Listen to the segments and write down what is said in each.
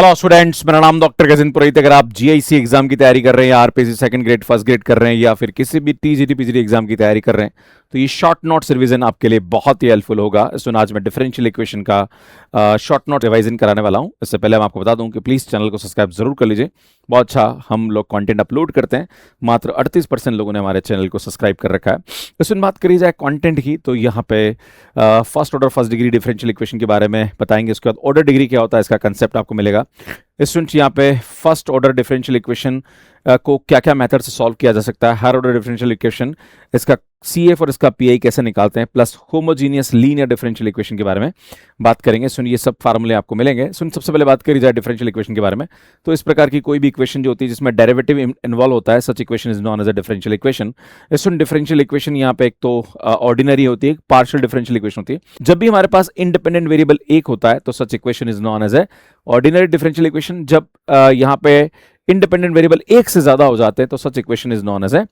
Hello students, मेरा नाम doctor गजिन पुरोहित। अगर आप जीआईसी एग्जाम की तैयारी कर रहे हैं या RPC second grade first grade कर रहे हैं या फिर किसी भी टीजीटी पीजीटी एग्जाम की तैयारी कर रहे हैं तो ये शॉर्ट नोट्स रिवीजन आपके लिए बहुत ही हेल्पफुल होगा। इसमें आज मैं डिफरेंशियल इक्वेशन का शॉर्ट नोट रिवाइजन कराने वाला हूं। इससे पहले मैं आपको बता दूं कि प्लीज़ चैनल को सब्सक्राइब जरूर कर लीजिए। बहुत अच्छा हम लोग कंटेंट अपलोड करते हैं। मात्र 38% लोगों ने हमारे चैनल को सब्सक्राइब कर रखा है। इसमें बात करी जाए कंटेंट की तो यहाँ पे first order first degree differential equation के बारे में बताएंगे। उसके बाद ऑर्डर डिग्री क्या होता है इसका कंसेप्ट आपको मिलेगा। स्टूडेंट्स यहाँ पे फर्स्ट ऑर्डर डिफरेंशियल इक्वेशन को क्या क्या मेथड से सॉल्व किया जा सकता है, हर ऑर्डर डिफरेंशियल इक्वेशन, इसका CF और इसका PI कैसे निकालते हैं, plus homogeneous linear differential equation के बारे में बात करेंगे। सुन, ये सब फार्मूले आपको मिलेंगे। सुन, सबसे पहले बात करी जाए डिफरेंशियल इक्वेशन के बारे में तो इस प्रकार की कोई भी इक्वेशन जो होती है जिसमें डेरिवेटिव इन्वॉल्व होता है, such equation is known as a differential equation. सुन, डिफरेंशियल इक्वेशन यहाँ पे एक तो ऑर्डिनरी होती है, पार्शियल डिफरेंशियल इक्वेशन होती है। जब भी हमारे पास इंडिपेंडेंट वेरिएबल एक होता है तो such equation is known as a ordinary differential equation. जब यहाँ पे इंडिपेंडेंट वेरिएबल एक से ज्यादा हो जाते हैं तो such equation is known as a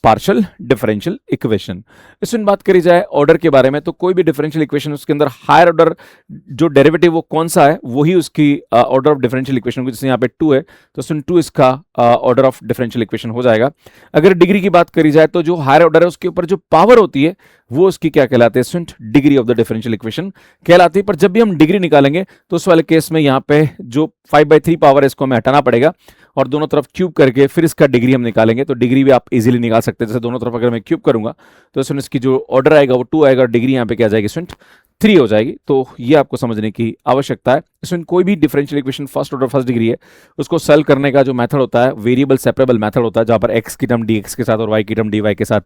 partial differential equation. इसमें बात करी जाए ऑर्डर के बारे में तो कोई भी डिफरेंशियल इक्वेशन उसके अंदर हायर ऑर्डर जो डेरिवेटिव वो कौन सा है वही उसकी ऑर्डर ऑफ डिफरेंशियल इक्वेशन को, जैसे यहाँ पे 2 है तो सुन 2 इसका ऑर्डर ऑफ डिफरेंशियल इक्वेशन हो जाएगा। अगर डिग्री की बात करी जाए तो जो हायर ऑर्डर है उसके ऊपर जो पावर होती है वो उसकी क्या कहलाती है student, degree of the differential equation कहलाती है। पर जब भी हम डिग्री निकालेंगे तो उस वाले केस में यहाँ पे जो 5/3 पावर है इसको हमें हटाना पड़ेगा और दोनों तरफ क्यूब करके फिर इसका डिग्री हम निकालेंगे। तो डिग्री भी आप इजीली निकाल सकते हैं। जैसे दोनों तरफ अगर मैं क्यूब करूंगा तो इसमें इसकी जो ऑर्डर आएगा वो 2 आएगा और डिग्री यहाँ पे क्या आ जाएगी स्टूडेंट 3 हो जाएगी। तो ये आपको समझने की आवश्यकता है। इसमें कोई भी differential equation first order first degree है उसको सॉल्व करने का जो मेथड होता है वेरिएबल सेपरेबल मेथड होता है, जहां पर x की टर्म dx के साथ और y की टर्म dy के साथ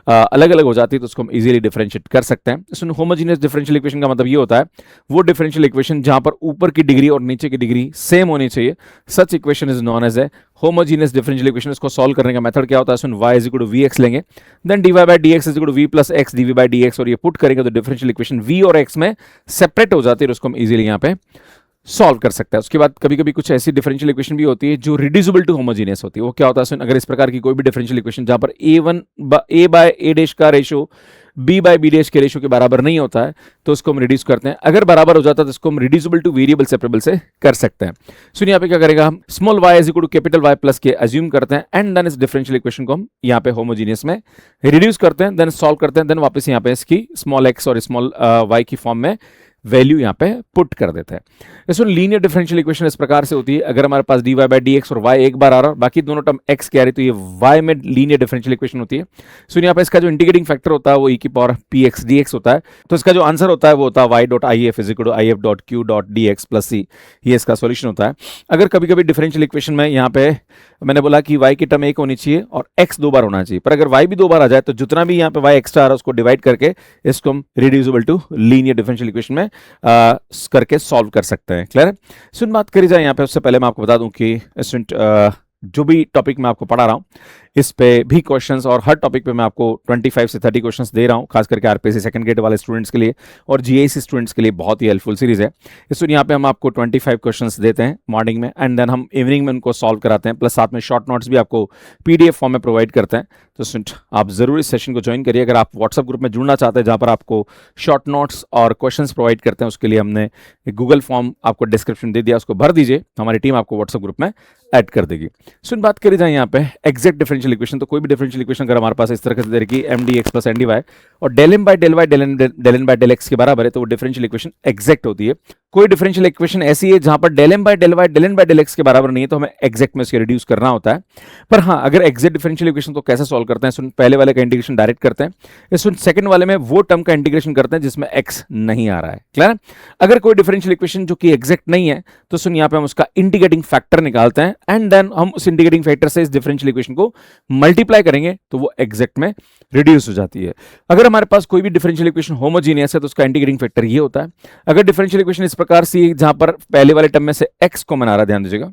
अलग अलग हो जाती है तो उसको हम इजीली डिफरेंशिएट कर सकते हैं। इसमें होमोजीनियस डिफरेंशियल इक्वेशन का मतलब ये होता है वो डिफरेंशियल इक्वेशन जहां पर ऊपर की डिग्री और नीचे की डिग्री सेम होनी चाहिए। Such equation is known as a homogeneous differential equation. इसको सॉल्व करने का मेथड क्या होता है, इसमें y = vx लेंगे, then dy/dx = v + x dv/dx और ये पुट करेंगे तो डिफरेंशियल इक्वेशन v और x में सेपरेट हो जाती है और उसको हम इजीली यहाँ पे सॉल्व कर सकता है। उसके बाद कभी कभी कुछ ऐसी डिफरेंशियल इक्वेशन भी होती है जो रिड्यूसिबल टू होमोजीनियस होती है। वो क्या होता है, अगर इस प्रकार की कोई भी डिफरेंशियल इक्वेशन जहां पर a/a' का रेशो b/b' के रेशो के बराबर नहीं होता है तो उसको हम रिड्यूस करते हैं। अगर बराबर हो जाता है तो इसको हम रिड्यूसिबल टू वेरिएबल सेपरेबल से कर सकते हैं। सुनिए यहाँ पे क्या करेगा, हम स्मॉल y = कैपिटल Y + के अज्यूम करते हैं एंड देन इस डिफरेंशियल इक्वेशन को हम यहाँ पे होमोजीनियस में रिड्यूस करते हैं, देन सॉल्व करते हैं, देन वापस यहाँ पे इसकी स्मॉल x और स्मॉल y की फॉर्म में वैल्यू यहाँ पे पुट कर देते हैं। इसमें लीनियर डिफरेंशियल इक्वेशन इस प्रकार से होती है, अगर हमारे पास dy/dx और y एक बार आ रहा है बाकी दोनों टर्म x के आ रही तो ये y में लीनियर डिफरेंशियल इक्वेशन होती है। सो यहाँ पे इसका जो इंटीग्रेटिंग फैक्टर होता है वो e⁻px dx होता है। तो इसका जो आंसर होता है वो होता है y.if = if.q.dx + c। ये इसका सॉल्यूशन होता है। अगर कभी कभी डिफरेंशियल इक्वेशन में यहाँ पे मैंने बोला कि y की टर्म एक होनी चाहिए और x 2 बार होना चाहिए, पर अगर y भी 2 बार आ जाए तो जितना भी यहाँ पे y एक्स्ट्रा आ रहा है उसको डिवाइड करके इसको हम reducible to linear differential equation में करके सॉल्व कर सकते हैं। क्लियर है। सुन, बात करी जाए यहाँ पे उससे पहले मैं आपको बता दूं कि स्टूडेंट जो भी टॉपिक मैं आपको पढ़ा रहा हूँ इस पे भी क्वेश्चंस और हर टॉपिक पे मैं आपको 25 से 30 क्वेश्चंस दे रहा हूँ, खास करके आरपीसी सेकंड ग्रेड वाले स्टूडेंट्स के लिए और जीआईसी स्टूडेंट्स के लिए बहुत ही हेल्पफुल सीरीज है। इसलिए यहाँ पे हम आपको 25 क्वेश्चंस देते हैं मॉर्निंग में एंड देन हम इवनिंग में उनको सॉल्व कराते हैं, प्लस साथ में शॉर्ट नोट्स भी आपको PDF फॉर्म में प्रोवाइड करते हैं। तो स्टूडेंट आप जरूर इस सेशन को ज्वाइन करिए। अगर आप व्हाट्सएप ग्रुप में जुड़ना चाहते हैं जहाँ पर आपको शॉर्ट नोट्स और क्वेश्चंस प्रोवाइड करते हैं उसके लिए हमने एक गूगल फॉर्म आपको डिस्क्रिप्शन दे दिया, उसको भर दीजिए, हमारी टीम आपको व्हाट्सएप ग्रुप में ऐड कर देगी। सुन, बात करी जाए यहाँ पे एग्जैक्ट डिफरेंशियल इक्वेशन तो कोई भी डिफरेंशियल इक्वेशन अगर हमारे पास इस तरह से दे रखी mdx + ndy और ∂m/∂y ∂n/∂x के बराबर है तो वो डिफरेंशियल इक्वेशन एग्जैक्ट होती है। कोई डिफरेंशियल इक्वेशन ऐसी है जहां पर ∂m/∂y ∂n/∂x के बराबर नहीं है तो हमें एग्जैक्ट में इसके रिड्यूस करना होता है। पर हाँ, अगर एग्जैक्ट डिफरेंशियल इक्वेशन तो कैसे सॉल्व करते हैं, सुन, पहले वाले का इंटीग्रेशन डायरेक्ट करते हैं, सुन सेकंड वाले में वो टर्म का इंटीग्रेशन करते हैं जिसमें x नहीं आ रहा है। क्लियर है। अगर कोई डिफरेंशियल इक्वेशन जो कि एग्जैक्ट नहीं है तो सुन यहाँ पे हम उसका इंटीग्रेटिंग फैक्टर निकालते हैं एंड देन हम उस इंटीग्रेटिंग फैक्टर से इस डिफरेंशियल इक्वेशन को मल्टीप्लाई करेंगे तो वो एग्जैक्ट में रिड्यूस हो जाती है। अगर हमारे पास कोई भी डिफरेंशियल इक्वेशन होमोजीनियस है तो उसका इंटीग्रेटिंग फैक्टर ये होता है। अगर डिफरेंशियल इक्वेशन इस प्रकार से जहां पर पहले वाले टर्म में से x कॉमन आ रहा है, ध्यान दीजिएगा,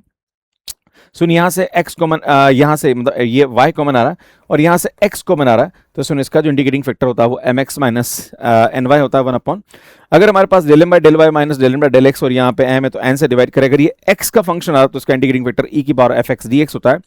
सुन यहाँ से x कॉमन, यहाँ से मतलब ये y कॉमन आ रहा है और यहाँ से x को बना रहा है, तो सुन इसका जो इंडिकेटिंग फैक्टर होता है वो mx माइनस ny होता है 1/। अगर हमारे पास del m by del y minus del n by del x और यहाँ पे m है तो n से डिवाइड करें, अगर ये x का फंक्शन आ रहा है तो इसका इंडिकेटिंग फैक्टर e की पावर fx dx होता है।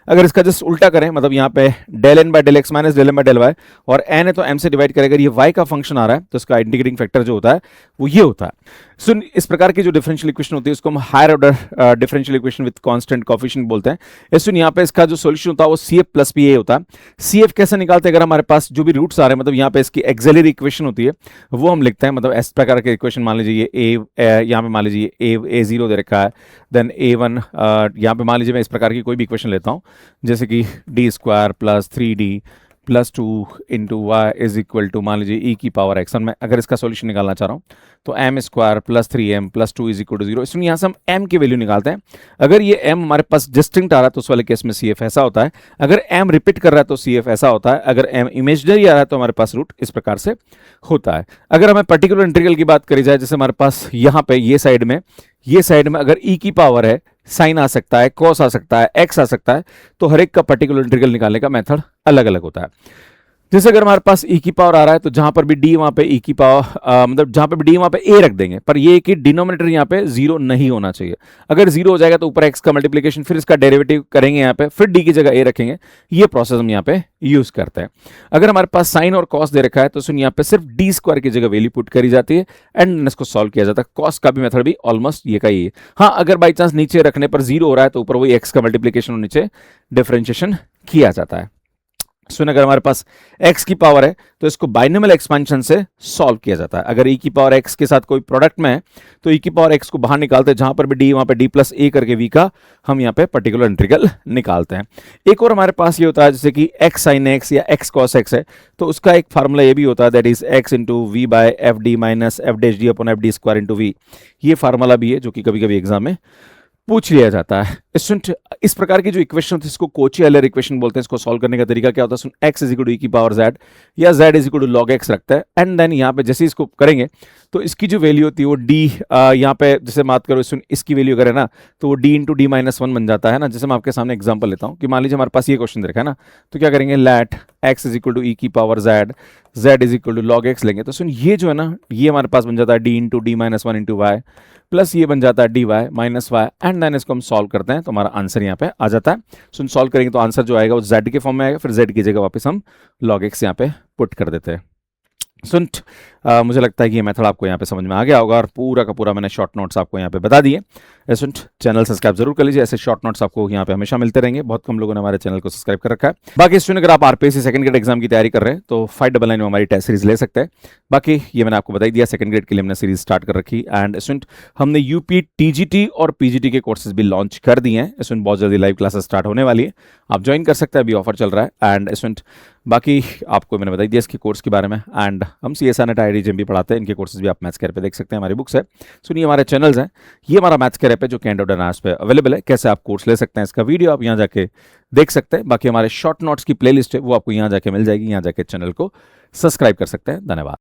अगर इसका जस्ट उल्टा करें, मतलब यहाँ पे del n by del x minus del m by del y और n है तो m से डिवाइड करें, अगर ये y का फंक्शन आ रहा है तो इसका इंडिकेटिंग फैक्टर जो होता है वो ये होता है। सुन इस प्रकार की जो डिफरेंशियल इक्वेशन होती है उसको हम higher order differential equation with constant coefficient बोलते हैं। सुन यहाँ पे इसका जो सॉल्यूशन होता है वो CF प्लस PA होता है। CF कैसे निकालते हैं, अगर हमारे पास जो भी रूट्स आ रहे हैं, मतलब यहाँ पे इसकी एक्सिलरी इक्वेशन होती है वो हम लिखते हैं, मतलब इस प्रकार के इक्वेशन मान लीजिए यहाँ पे मान लीजिए A0 दे रखा है, देन A1 यहाँ पे मान लीजिए मैं इस प्रकार की कोई भी इक्वेशन लेता हूँ जैसे कि d² plus 3d plus 2 into y is equal to मान लीजिए e की पावर x। मैं अगर इसका सॉल्यूशन निकालना चाह रहा हूँ तो m² plus 3m plus 2 is equal to 0। इसमें यहाँ से हम m की वैल्यू निकालते हैं। अगर ये m हमारे पास डिस्टिंक्ट आ रहा है तो उस वाले केस में CF ऐसा होता है, अगर m रिपीट कर रहा है तो CF ऐसा होता है, अगर m इमेजिनरी आ रहा है तो हमारे पास रूट इस प्रकार से होता है। अगर हमें पर्टिकुलर इंटीग्रल की बात करी जाए, जैसे हमारे पास यहाँ पे ये साइड में अगर e की पावर है, साइन आ सकता है, कॉस आ सकता है, एक्स आ सकता है, तो हर एक का पर्टिकुलर इंटीग्रल निकालने का मेथड अलग अलग होता है। जैसे अगर हमारे पास e की पावर आ रहा है तो जहां पर भी d वहां पे e की पावर मतलब जहां पे भी d वहां पे a रख देंगे, पर ये कि डिनोमिनेटर यहाँ पे 0 नहीं होना चाहिए। अगर 0 हो जाएगा तो ऊपर x का मल्टीप्लिकेशन, फिर इसका डेरिवेटिव करेंगे यहाँ पे, फिर d की जगह a रखेंगे। ये प्रोसेस हम यहाँ पे यूज करते हैं। अगर हमारे पास साइन और कॉस दे रखा है तो सुन यहाँ पे सिर्फ d² की जगह वैल्यू पुट करी जाती है एंड इसको सॉल्व किया जाता है। कॉस का भी मेथड भी ऑलमोस्ट ये का ही है। हाँ, अगर बाई चांस नीचे रखने पर 0 हो रहा है तो ऊपर वही x का मल्टीप्लिकेशन और नीचे डिफरेंशिएशन किया जाता है। सुन अगर हमारे पास x की पावर है तो इसको बाइनोमियल एक्सपेंशन से सॉल्व किया जाता है। अगर e की पावर x के साथ कोई प्रोडक्ट में है तो e की पावर x को बाहर निकालते हैं, जहां पर भी d वहां पे d प्लस a करके v का हम यहाँ पे पर्टिकुलर इंटीग्रल निकालते हैं। एक और हमारे पास ये होता है जैसे कि x sin x या x cos x है तो उसका एक फार्मूला ये भी होता है, that is x into v by f d minus f dash d upon f d square into v. ये फार्मूला भी है जो कि कभी कभी एग्जाम में पूछ लिया जाता है। इस प्रकार की जो इक्वेशन होती है इसको कोची-एयलर इक्वेशन बोलते हैं। इसको सॉल्व करने का तरीका क्या होता है, x is equal to e की पावर z या z is equal to log x रखता है एंड देन यहाँ पे जैसे इसको करेंगे तो इसकी जो वैल्यू होती है वो d यहाँ पे जैसे बात करो इसकी वैल्यू अगर है ना तो वो d इंटू डी माइनस 1 बन जाता है ना। जैसे मैं आपके सामने एग्जाम्पल लेता हूँ कि मान लीजिए हमारे पास ये क्वेश्चन दे रखा है ना, तो क्या करेंगे, let x is equal to e की power z is equal to log x लेंगे तो सुन ये जो है ना ये हमारे पास बन जाता है d into d minus 1 into y plus ये बन जाता है dy minus y and then इसको हम सॉल्व करते हैं तो हमारा आंसर यहाँ पे आ जाता है। सुन सॉल्व करेंगे तो आंसर जो आएगा वो z के फॉर्म में आएगा, फिर z की जगह वापस हम log x यहाँ पे पुट कर देते हैं। सुन मुझे लगता है कि ये मेथड आपको यहाँ पे समझ में आ गया होगा और पूरा का पूरा मैंने शॉर्ट नोट्स आपको यहाँ पे बता दिए। सुन चैनल सब्सक्राइब जरूर कर लीजिए, ऐसे शॉर्ट नोट्स आपको यहाँ पे हमेशा मिलते रहेंगे। बहुत कम लोगों ने हमारे चैनल को सब्सक्राइब कर रखा है। बाकी स्टूडेंट अगर आप आरपीएससी सेकंड ग्रेड एग्जाम की तैयारी कर रहे हैं तो 599 में हमारी टेस्ट सीरीज ले सकते हैं। बाकी ये मैंने आपको बता दिया, सेकंड ग्रेड के लिए हमने सीरीज स्टार्ट कर रखी एंड स्टूडेंट हमने यूपी टीजीटी और पीजीटी के कोर्सेज भी लॉन्च कर दिए हैं। स्टूडेंट बहुत जल्दी लाइव क्लासेस स्टार्ट होने वाली है, आप ज्वाइन कर सकते हैं, अभी ऑफर चल रहा है। एंड स्टूडेंट बाकी आपको मैंने बता दिया इसके कोर्स के बारे में एंड हम CSR नेट IIT भी पढ़ाते हैं। इनके कोर्सेज भी आप मैथ्स कैरियर पे देख सकते हैं, हमारी बुक्स है। सुनिए हमारे चैनल्स हैं, ये हमारा मैथ्स कैरियर पे जो कैंड पे अवेलेबल है, कैसे आप कोर्स ले सकते हैं इसका वीडियो आप यहाँ जाके देख सकते हैं। बाकी हमारे शॉर्ट नोट्स की प्लेलिस्ट है वो आपको यहाँ जाके मिल जाएगी, यहाँ जाके चैनल को सब्सक्राइब कर सकते हैं। धन्यवाद।